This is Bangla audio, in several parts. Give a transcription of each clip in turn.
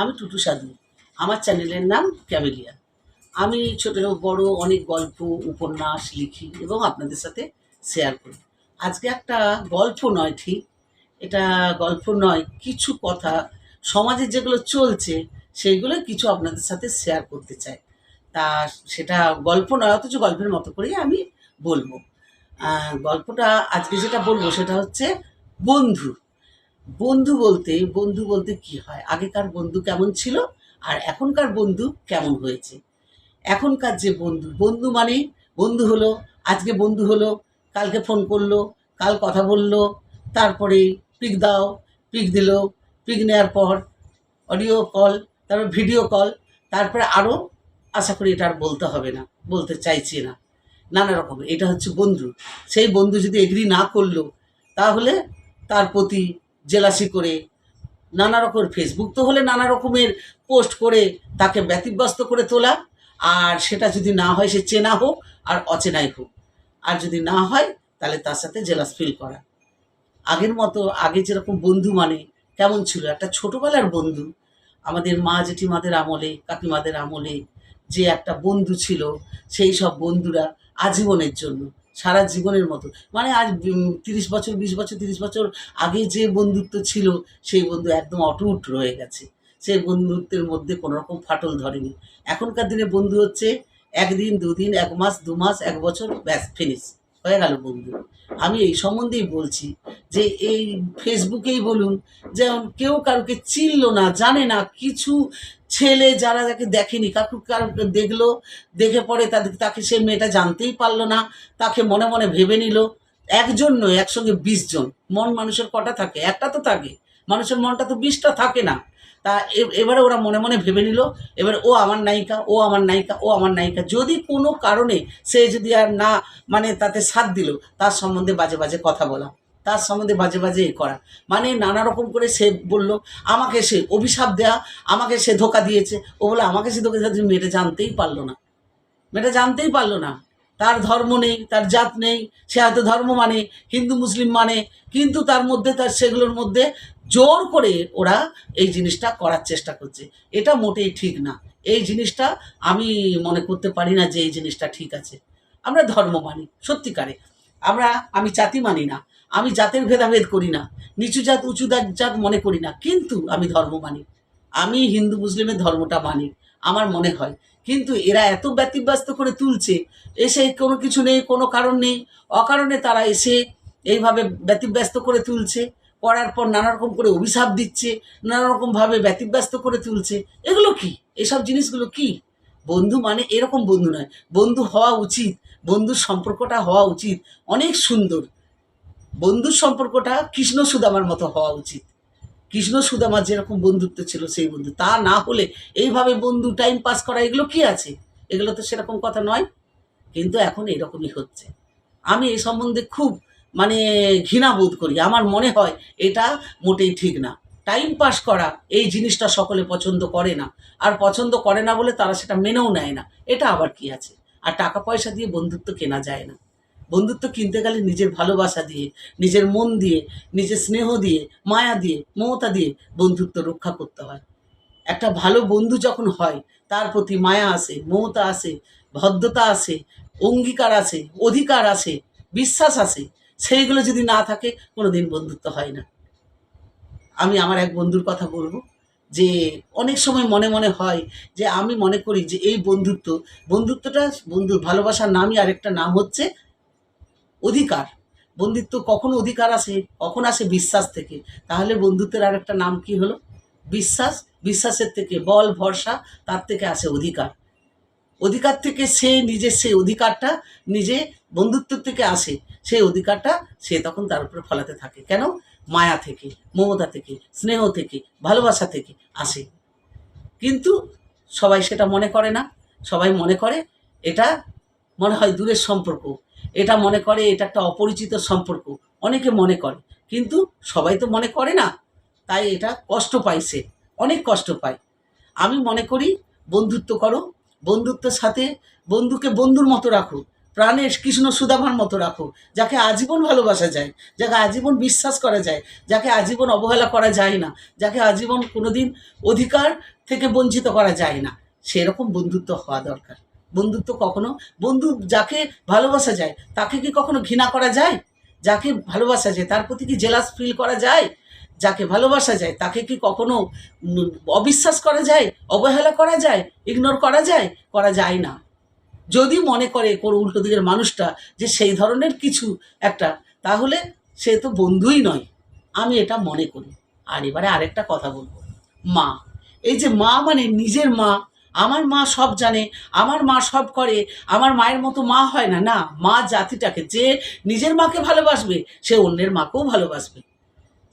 আমি টুটু সাধু। আমার চ্যানেলের নাম ক্যামেলিয়া। আমি ছোট বড় অনেক গল্প উপন্যাস লিখি এবং আপনাদের সাথে শেয়ার করি। আজকে একটা গল্প নয় ঠিক, এটা গল্প নয়, কিছু কথা সমাজে যেগুলো চলছে সেইগুলো কিছু আপনাদের সাথে শেয়ার করতে চাই। তা সেটা গল্প নয়, অথচ গল্পের মতো করেই আমি বলবো। গল্পটা আজকে যেটা বলবো সেটা হচ্ছে বন্ধু। বন্ধু বলতে কি হয়, আগেকার বন্ধু কেমন ছিল আর এখনকার বন্ধু কেমন হয়েছে। এখনকার যে বন্ধু, বন্ধু মানে বন্ধু হলো, আজকে বন্ধু হলো, কালকে ফোন করলো, কাল কথা বললো, তারপরে পিক দাও, পিক দিল, পিক নেওয়ার পর অডিও কল, তারপর ভিডিও কল, তারপরে আরও আশা করি এটা আর বলতে হবে না, বলতে চাইছি না, নানা রকম। এটা হচ্ছে বন্ধু। সেই বন্ধু যদি এগ্রি না করলো তাহলে তার প্রতি জেলাসি করে নানা রকম, ফেসবুক তো হলে নানা রকমের পোস্ট করে তাকে ব্যতিব্যস্ত করে তোলা। আর সেটা যদি না হয়, সে চেনা হোক আর অচেনাই হোক, আর যদি না হয় তাহলে তার সাথে জেলাস ফিল করা। আগের মতো, আগে যেরকম বন্ধু মানে কেমন ছিল, একটা ছোটোবেলার বন্ধু, আমাদের মা জেঠিমাদের আমলে, কাকিমাদের আমলে যে একটা বন্ধু ছিল, সেই সব বন্ধুরা আজীবনের জন্য, সারা জীবনের মতো, মানে আজ 30 বছর 20 বছর 30 বছর আগে যে বন্ধুত্ব ছিল সেই বন্ধু একদম অটুট রয়ে গেছে। সেই বন্ধুত্বের মধ্যে কোনো রকম ফাটল ধরেনি। এখনকার দিনে বন্ধু হচ্ছে একদিন দুদিন, 1 মাস 2 মাস 1 বছর, ব্যাস ফিনিশ হয়ে গেল বন্ধু। আমি এই সম্বন্ধেই বলছি যে এই ফেসবুকেই বলুন, যেমন কেউ কাউকে চিনল না, জানে না কিছু, ছেলে যারা যাকে দেখেনি, কাউকে দেখলো, দেখে পরে তাকে সে মেয়েটা জানতেই পারলো না, তাকে মনে মনে ভেবে নিল। একজন নয়, একসঙ্গে 20 জন। মন মানুষের কটা থাকে? একটা তো থাকে। মানুষের মনটা তো 20টা থাকে না। তা এবারে ওরা মনে মনে ভেবে নিল, এবার ও আমার নায়িকা, ও আমার নায়িকা, ও আমার নায়িকা। যদি কোনো কারণে সে যদি আর না, মানে তাতে সাথ দিল, তার সম্বন্ধে বাজে বাজে কথা বলা, তার সম্বন্ধে বাজে বাজে করা, মানে নানা রকম করে সে বলল, আমাকে সে অভিশাপ দেয়া, আমাকে সে ধোকা দিয়েছে। ও বলে আমাকে সে ধোকা দিয়েছে, মেয়েটা জানতেই পারলো না, মেয়েটা জানতেই পারলো না। তার ধর্ম নেই, তার জাত নেই, সে হয়তো ধর্ম মানে হিন্দু মুসলিম মানে, কিন্তু তার মধ্যে, তার সেগুলোর মধ্যে জোর করে ওরা এই জিনিসটা করার চেষ্টা করছে। এটা মোটেই ঠিক না। এই জিনিসটা আমি মনে করতে পারি না যে এই জিনিসটা ঠিক আছে। আমরা ধর্ম মানি সত্যিকারে, আমি জাতি মানি না, আমি জাতের ভেদাভেদ করি না, নিচু জাত উঁচু জাত মনে করি না, কিন্তু আমি ধর্ম মানি। আমি হিন্দু মুসলিমের ধর্মটা মানি, আমার মনে হয়। কিন্তু এরা এত ব্যতিব্যস্ত করে তুলছে, এসে কোনো কিছু নেই, কোনো কারণ নেই, অকারণে তারা এসে এইভাবে ব্যতিব্যস্ত করে তুলছে, করার পর নানা রকম করে অভিশাপ দিচ্ছে, নানা রকমভাবে ব্যতিব্যস্ত করে তুলছে। এগুলো কি? এসব জিনিসগুলো কি? বন্ধু মানে এরকম বন্ধু নয়। বন্ধু হওয়া উচিত, বন্ধুর সম্পর্কটা হওয়া উচিত অনেক সুন্দর। বন্ধুর সম্পর্কটা কৃষ্ণ সুদামার মতো হওয়া উচিত। কৃষ্ণ সুদামার যেরকম বন্ধুত্ব ছিল সেই বন্ধু, তা না হলে এইভাবে বন্ধু টাইম পাস করা, এগুলো কি আছে? এগুলো তো সেরকম কথা নয়। কিন্তু এখন এরকমই হচ্ছে। আমি এই সম্বন্ধে খুব, মানে ঘৃণা বোধ করি। আমার মনে হয় এটা মোটেই ঠিক না। টাইম পাস করা এই জিনিসটা সকলে পছন্দ করে না, আর পছন্দ করে না বলে তারা সেটা মেনেও নেয় না। এটা আবার কি আছে? আর টাকা পয়সা দিয়ে বন্ধুত্ব কেনা যায় না। বন্ধুত্ব কিনতে গেলে নিজের ভালোবাসা দিয়ে, নিজের মন দিয়ে, নিজের স্নেহ দিয়ে, মায়া দিয়ে, মমতা দিয়ে বন্ধুত্ব রক্ষা করতে হয়। একটা ভালো বন্ধু যখন হয়, তার প্রতি মায়া আসে, মমতা আসে, ভদ্রতা আসে, অঙ্গীকার আসে, অধিকার আসে, বিশ্বাস আসে। সেইগুলো যদি না থাকে, কোনো দিন বন্ধুত্ব হয় না। আমি আমার এক বন্ধুর কথা বলব, যে অনেক সময় মনে মনে হয় যে আমি মনে করি যে এই বন্ধুত্বটা, বন্ধুর ভালোবাসার নামই আরেকটা নাম হচ্ছে অধিকার। বন্ধুত্ব কখন অধিকার আসে, কখন আসে? বিশ্বাস থেকে। তাহলে বন্ধুত্বের আরেকটা নাম কি হলো? বিশ্বাস। বিশ্বাসের থেকে বল ভরসা, তার থেকে আসে অধিকার। অধিকার থেকে সে নিজের সেই অধিকারটা, নিজে বন্ধুত্বের থেকে আসে সেই অধিকারটা, সে তখন তার উপরে ফলাতে থাকে। কেন? মায়া থেকে, মমতা থেকে, স্নেহ থেকে, ভালোবাসা থেকে আসে। কিন্তু সবাই সেটা মনে করে না। সবাই মনে করে এটা, মনে হয় দূরের সম্পর্ক, এটা মনে করে এটা একটা অপরিচিত সম্পর্ক। অনেকে মনে করে, কিন্তু সবাই তো মনে করে না। তাই এটা কষ্ট পায়, সে অনেক কষ্ট পায়। আমি মনে করি বন্ধুত্ব করো, বন্ধুত্বের সাথে বন্ধুকে বন্ধুর মতো রাখো, প্রাণের কৃষ্ণ সুদামার মতো রাখো, যাকে আজীবন ভালোবাসা যায়, যাকে আজীবন বিশ্বাস করা যায়, যাকে আজীবন অবহেলা করা যায় না, যাকে আজীবন কোনোদিন অধিকার থেকে বঞ্চিত করা যায় না, সেরকম বন্ধুত্ব হওয়া দরকার। বন্ধুত্ব কখনো বন্ধু যাকে ভালোবাসা যায় তাকে কি কখনো ঘৃণা করা যায়? যাকে ভালোবাসা যায় তার প্রতি কি জেলাস ফিল করা যায়? যাকে ভালোবাসা যায় তাকে কি কখনো অবিশ্বাস করা যায়, অবহেলা করা যায়, ইগনোর করা যায়? করা যায় না। যদি মনে করে কোনো উল্টো দিকের মানুষটা যে সেই ধরনের কিছু একটা, তাহলে সে তো বন্ধুই নয়, আমি এটা মনে করি। আর এবারে আরেকটা কথা বলবো, মা। এই যে মা মানে নিজের মা, আমার মা সব জানে, আমার মা সব করে, আমার মায়ের মতো মা হয় না। না, মা জাতিটাকে, যে নিজের মাকে ভালোবাসবে সে অন্যের মাকেও ভালোবাসবে,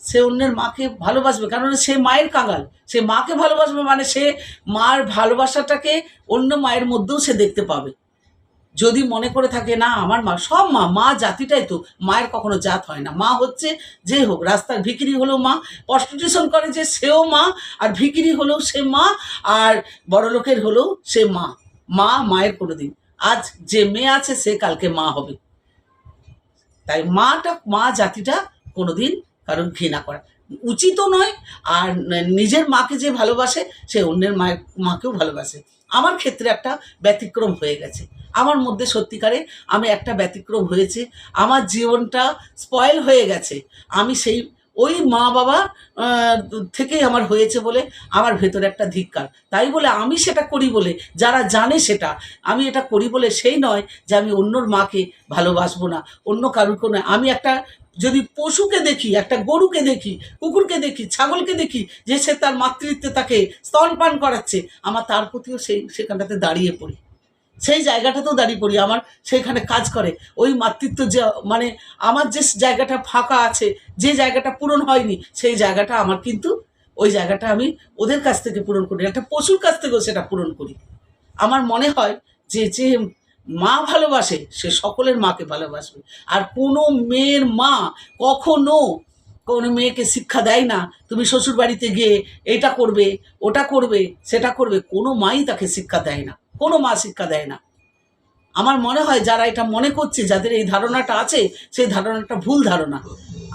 সে অন্যের মাকে ভালোবাসবে, কারণ সে মায়ের কাঙাল। সে মাকে ভালোবাসবে মানে সে মার ভালোবাসাটাকে অন্য মায়ের মধ্যেও সে দেখতে পাবে। যদি মনে করে থাকে না আমার মা, সব মা, মা জাতিটাই তো, মায়ের কখনো জাত হয় না। মা হচ্ছে যে হোক, রাস্তার ভিখিরি হলেও মা, প্রস্টিটিউশন করে যে সেও মা, আর ভিখিরি হলেও সে মা, আর বড়লোকের হলেও সে মা। মা মায়ের কোনো দিন, আজ যে মেয়ে আছে সে কালকে মা হবে। তাই মা জাতিটা কোনোদিন কারণ ঘৃণা করা উচিতও নয়। আর নিজের মাকে যে ভালোবাসে সে অন্যের মাকেও ভালোবাসে। আমার ক্ষেত্রে একটা ব্যতিক্রম হয়ে গেছে, আমার মধ্যে সত্যিকারে আমি একটা ব্যতিক্রম হয়েছে, আমার জীবনটা স্পয়েল হয়ে গেছে। আমি সেই ওই মা বাবা থেকেই আমার হয়েছে বলে আমার ভেতরে একটা ধিক্কার। তাই বলে আমি সেটা করি বলে, যারা জানে সেটা আমি এটা করি বলে সেই নয় যে আমি অন্যর মাকে ভালোবাসবো না, অন্য কারুর কোনো। আমি একটা যদি পশুকে দেখি, একটা গরুকে দেখি, কুকুরকে দেখি, ছাগলকে দেখি যে সে তার মাতৃত্বে তাকে স্তনপান করাচ্ছে, আমার তার প্রতিও সেখানটাতে দাঁড়িয়ে পড়ি, সেই জায়গাটাতেও দাঁড়িয়ে পড়ি। আমার সেইখানে কাজ করে ওই মাতৃত্ব, যে মানে আমার যে জায়গাটা ফাঁকা আছে, যে জায়গাটা পূরণ হয়নি, সেই জায়গাটা আমার কিন্তু ওই জায়গাটা আমি ওদের কাছ থেকে পূরণ করি, একটা পশুর কাছ থেকেও সেটা পূরণ করি। আমার মনে হয় যে যে মা ভালোবাসে সে সকলের মাকে ভালোবাসবে। আর কোনো মেয়ের মা কখনো কোনো মেয়েকে শিক্ষা দেয় না তুমি শ্বশুর বাড়িতে গিয়ে এটা করবে, ওটা করবে, সেটা করবে। কোনো মাই তাকে শিক্ষা দেয় না, কোনো মা শিক্ষা দেয় না। আমার মনে হয় যারা এটা মনে করছে, যাদের এই ধারণাটা আছে, সেই ধারণাটা ভুল ধারণা।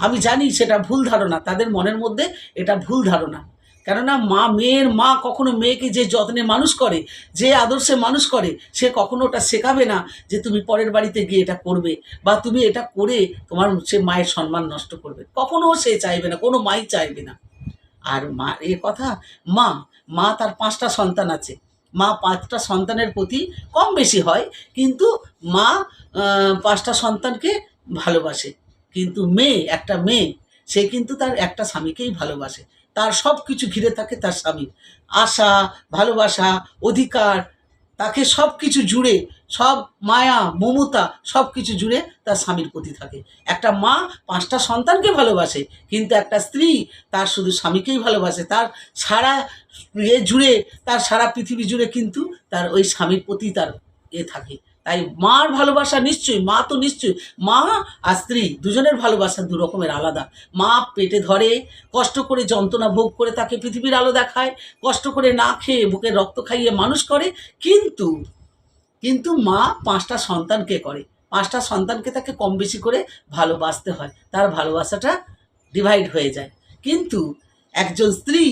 আমি জানি সেটা ভুল ধারণা, তাদের মনের মধ্যে এটা ভুল ধারণা। কেননা মেয়ের মা কখনো মেয়েকে যে যত্নে মানুষ করে, যে আদর্শে মানুষ করে, সে কখনো ওটা শেখাবে না যে তুমি পরের বাড়িতে গিয়ে এটা করবে, বা তুমি এটা করে তোমার সে মায়ের সম্মান নষ্ট করবে। কখনো সে চাইবে না, কোনো মাই চাইবে না। আর মা এ কথা, মা মা তার 5টা সন্তান আছে, মা 5টা সন্তানের প্রতি কম বেশি হয়, কিন্তু মা 5টা সন্তানকে ভালোবাসে। কিন্তু একটা মেয়ে সে কিন্তু তার একটা স্বামীকেই ভালোবাসে, তার সব কিছু ঘিরে থাকে তার স্বামী, আশা, ভালোবাসা, অধিকার, তাকে সব কিছু জুড়ে, সব মায়া, মমতা সব কিছু জুড়ে তার স্বামীর প্রতি থাকে। একটা মা 5টা সন্তানকে ভালোবাসে, কিন্তু একটা স্ত্রী তার শুধু স্বামীকেই ভালোবাসে, তার সারা জুড়ে, তার সারা পৃথিবী জুড়ে কিন্তু তার ওই স্বামীর প্রতি তার থাকে। তাই মার ভালোবাসা নিশ্চয়ই, মা তো নিশ্চয়ই, মা আর স্ত্রী দুজনের ভালোবাসা দু রকমের আলাদা। মা পেটে ধরে, কষ্ট করে যন্ত্রণা ভোগ করে তাকে পৃথিবীর আলো দেখায়, কষ্ট করে না খেয়ে বুকে রক্ত খাইয়ে মানুষ করে, কিন্তু কিন্তু মা 5টা সন্তানকে করে, 5টা সন্তানকে তাকে কম বেশি করে ভালোবাসতে হয়, তার ভালোবাসাটা ডিভাইড হয়ে যায়। কিন্তু একজন স্ত্রী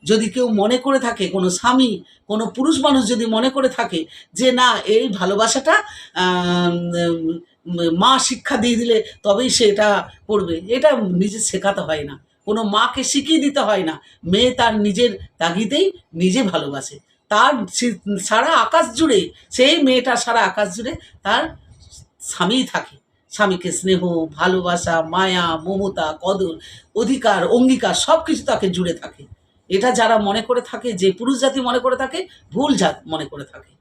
যদি কেউ মনে করে থাকে, কোনো স্বামী, কোনো পুরুষ মানুষ যদি মনে করে থাকে যে না এই ভালোবাসাটা মা শিক্ষা দিয়ে দিলে তবেই সে এটা করবে, এটা নিজে শেখাতে হয় না, কোনো মাকে শিখিয়ে দিতে হয় না। মেয়ে তার নিজের তাগিদেই নিজে ভালোবাসে, তার সারা আকাশ জুড়ে, সেই মেয়েটা সারা আকাশ জুড়ে তার স্বামীই থাকে। স্বামীকে স্নেহ, ভালোবাসা, মায়া, মমতা, কদর, অধিকার, অঙ্গীকার সব কিছু তাকে জুড়ে থাকে। এটা যারা মনে করে থাকে, যে পুরুষ জাতি মনে করে থাকে, ভুল জাত মনে করে থাকে।